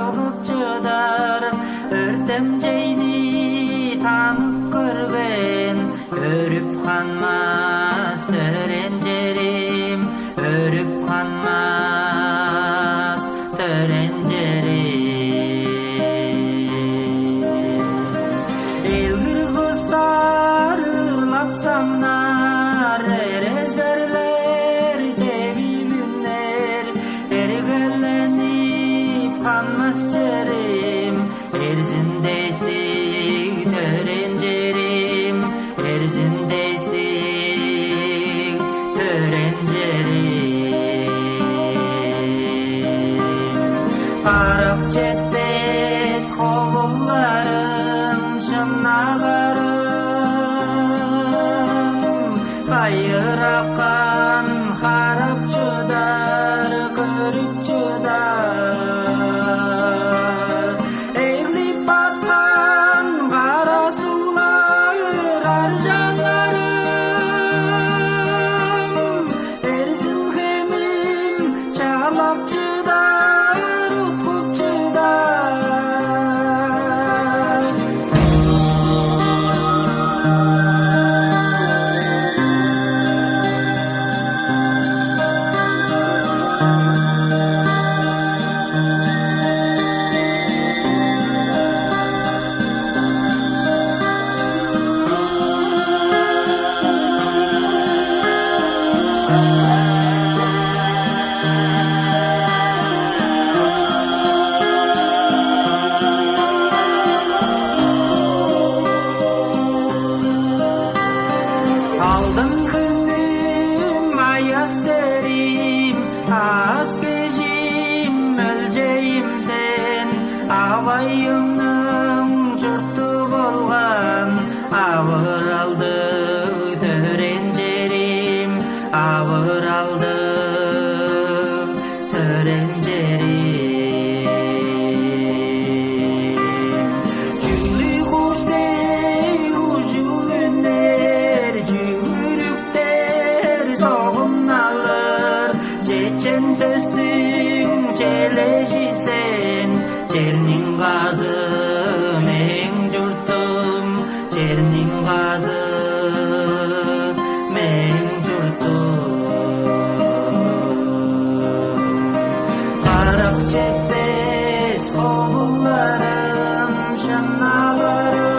жалгып чыдар. Өртем жейни танып көрген, өрүп канмас төрээн жерим, өрүп канмас төрээн жерим. Эл кыргыздар лапсамнар, эрезерлер тебилүнер, эргеленип канмас жерим, эрзиндестик төрээн жерим, эрзиндестик төрээн жерим. Карап жетпес колуңларым, чынагарым, кайыракан карап чыдар, көрүп чыдар. Эглип баткан кара суулар ар жанарым, эрзим хемим чаалап чыдар, уткуп чыдар. Алдың күнім аяз терим, аз кежим өлжейим сен. Абайыңның жұрты болған, Авыралдыг төрээн жерим, Авыралдыг төрээн жерим. Жүлі куштей ужул үнер, жүгүрүктер согун алыр, чечен сөздүң чележи сен. Жернин газы мең журтум, жернин газы мең журтум. Карап жетпес колуңларым, чынагарым,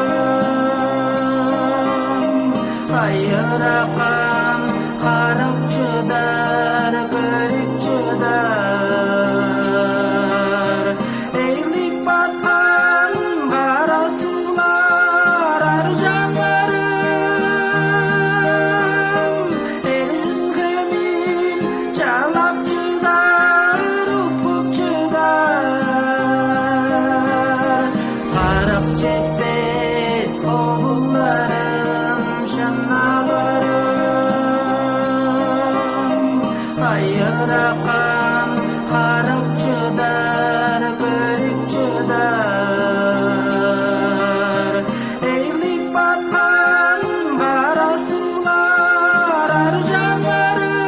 кайыракан карап чыдар, көрүп чыдар. Эглип баткан кара суулар ар жанарым, эрзим хемим чаалап чыдар, уткуп чыдар. Карап жетпес колуңларым, чынагарым, кайыракан карап чыдар, көрүп чыдар. Эглип баткан кара суулар ар жанарым,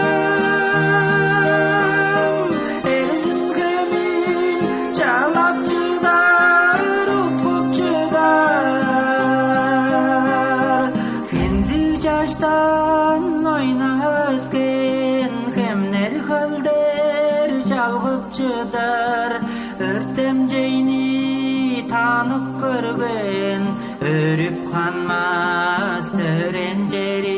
эрзим хемим чаалап чыдар, уткуп чыдар. Кензил жаштан ойна өскен, хемнер хөлдер жалгып чыдар. Өртем жейни танып көрген, өрүп канмас төрээн жерим.